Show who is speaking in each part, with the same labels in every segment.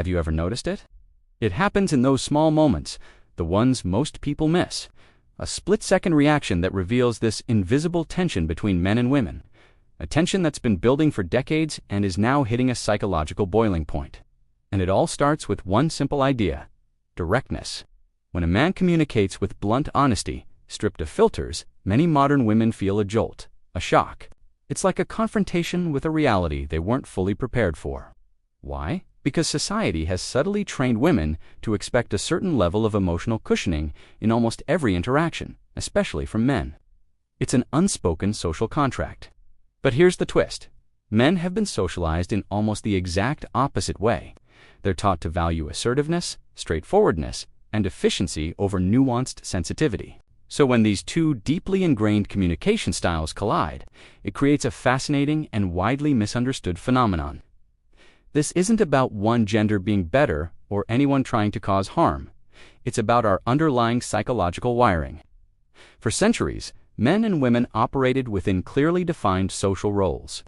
Speaker 1: Have you ever noticed it? It happens in those small moments, the ones most people miss. A split-second reaction that reveals this invisible tension between men and women. A tension that's been building for decades and is now hitting a psychological boiling point. And it all starts with one simple idea: directness. When a man communicates with blunt honesty, stripped of filters, many modern women feel a jolt, a shock. It's like a confrontation with a reality they weren't fully prepared for. Why? Because society has subtly trained women to expect a certain level of emotional cushioning in almost every interaction, especially from men. It's an unspoken social contract. But here's the twist. Men have been socialized in almost the exact opposite way. They're taught to value assertiveness, straightforwardness, and efficiency over nuanced sensitivity. So when these two deeply ingrained communication styles collide, it creates a fascinating and widely misunderstood phenomenon. This isn't about one gender being better or anyone trying to cause harm. It's about our underlying psychological wiring. For centuries, men and women operated within clearly defined social roles.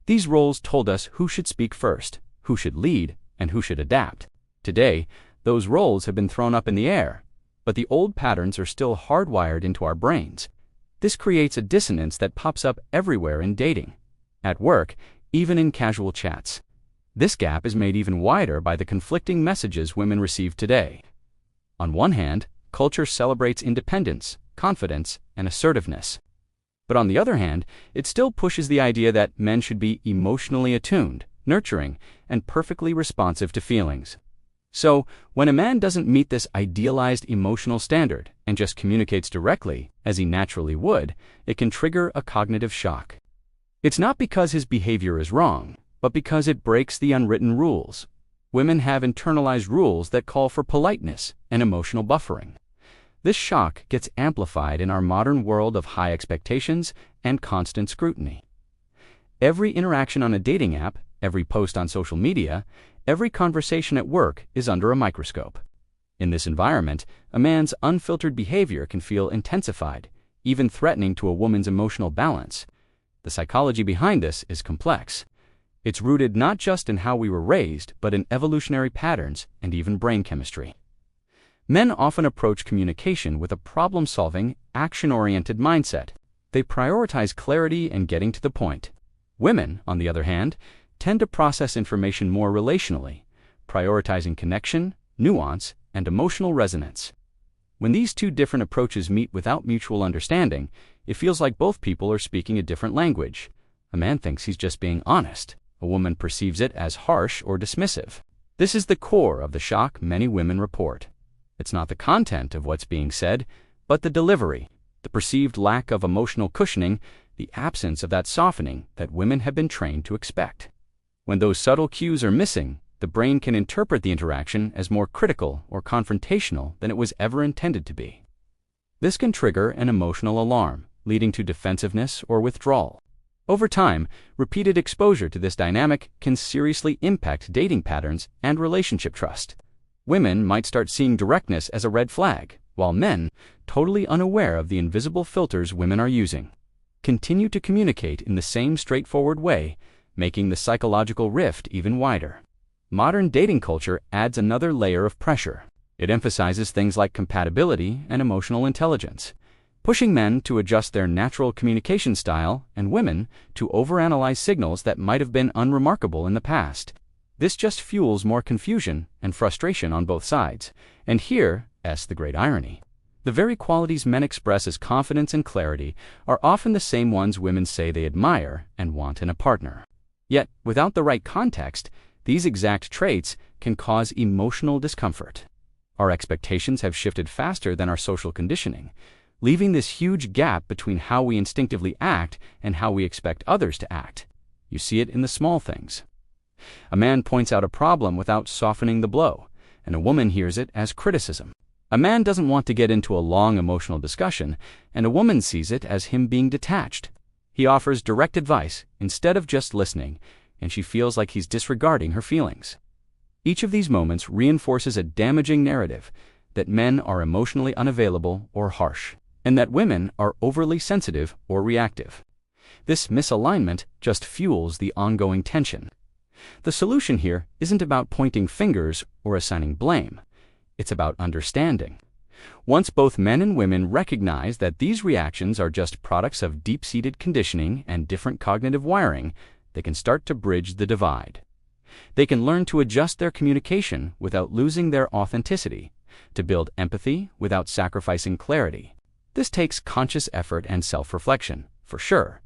Speaker 1: These roles told us who should speak first, who should lead, and who should adapt. Today, those roles have been thrown up in the air, but the old patterns are still hardwired into our brains. This creates a dissonance that pops up everywhere in dating, at work, even in casual chats. This gap is made even wider by the conflicting messages women receive today. On one hand, culture celebrates independence, confidence, and assertiveness. But on the other hand, it still pushes the idea that men should be emotionally attuned, nurturing, and perfectly responsive to feelings. So, when a man doesn't meet this idealized emotional standard and just communicates directly, as he naturally would, it can trigger a cognitive shock. It's not because his behavior is wrong, but because it breaks the unwritten rules. Women have internalized rules that call for politeness and emotional buffering. This shock gets amplified in our modern world of high expectations and constant scrutiny. Every interaction on a dating app, every post on social media, every conversation at work is under a microscope. In this environment, a man's unfiltered behavior can feel intensified, even threatening to a woman's emotional balance. The psychology behind this is complex. It's rooted not just in how we were raised, but in evolutionary patterns and even brain chemistry. Men often approach communication with a problem-solving, action-oriented mindset. They prioritize clarity and getting to the point. Women, on the other hand, tend to process information more relationally, prioritizing connection, nuance, and emotional resonance. When these two different approaches meet without mutual understanding, it feels like both people are speaking a different language. A man thinks he's just being honest. A woman perceives it as harsh or dismissive. This is the core of the shock many women report. It's not the content of what's being said, but the delivery, the perceived lack of emotional cushioning, the absence of that softening that women have been trained to expect. When those subtle cues are missing, the brain can interpret the interaction as more critical or confrontational than it was ever intended to be. This can trigger an emotional alarm, leading to defensiveness or withdrawal. Over time, repeated exposure to this dynamic can seriously impact dating patterns and relationship trust. Women might start seeing directness as a red flag, while men, totally unaware of the invisible filters women are using, continue to communicate in the same straightforward way, making the psychological rift even wider. Modern dating culture adds another layer of pressure. It emphasizes things like compatibility and emotional intelligence, pushing men to adjust their natural communication style and women to overanalyze signals that might have been unremarkable in the past. This just fuels more confusion and frustration on both sides. And here's the great irony. The very qualities men express as confidence and clarity are often the same ones women say they admire and want in a partner. Yet, without the right context, these exact traits can cause emotional discomfort. Our expectations have shifted faster than our social conditioning, leaving this huge gap between how we instinctively act and how we expect others to act. You see it in the small things. A man points out a problem without softening the blow, and a woman hears it as criticism. A man doesn't want to get into a long emotional discussion, and a woman sees it as him being detached. He offers direct advice instead of just listening, and she feels like he's disregarding her feelings. Each of these moments reinforces a damaging narrative that men are emotionally unavailable or harsh, and that women are overly sensitive or reactive. This misalignment just fuels the ongoing tension. The solution here isn't about pointing fingers or assigning blame. It's about understanding. Once both men and women recognize that these reactions are just products of deep-seated conditioning and different cognitive wiring, they can start to bridge the divide. They can learn to adjust their communication without losing their authenticity, to build empathy without sacrificing clarity. This takes conscious effort and self-reflection, for sure.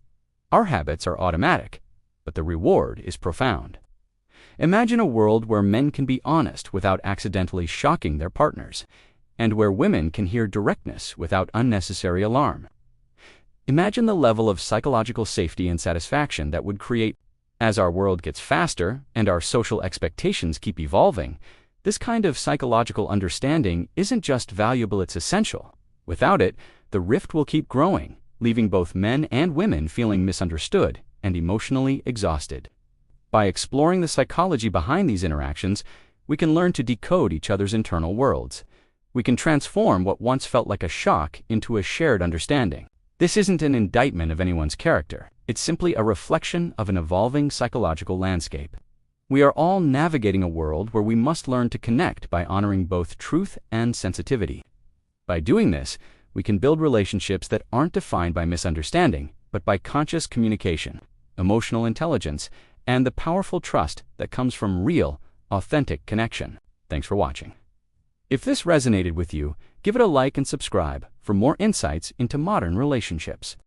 Speaker 1: Our habits are automatic, but the reward is profound. Imagine a world where men can be honest without accidentally shocking their partners, and where women can hear directness without unnecessary alarm. Imagine the level of psychological safety and satisfaction that would create. As our world gets faster and our social expectations keep evolving, this kind of psychological understanding isn't just valuable, it's essential. Without it, the rift will keep growing, leaving both men and women feeling misunderstood and emotionally exhausted. By exploring the psychology behind these interactions, we can learn to decode each other's internal worlds. We can transform what once felt like a shock into a shared understanding. This isn't an indictment of anyone's character. It's simply a reflection of an evolving psychological landscape. We are all navigating a world where we must learn to connect by honoring both truth and sensitivity. By doing this, we can build relationships that aren't defined by misunderstanding, but by conscious communication, emotional intelligence, and the powerful trust that comes from real, authentic connection. Thanks for watching. If this resonated with you, give it a like and subscribe for more insights into modern relationships.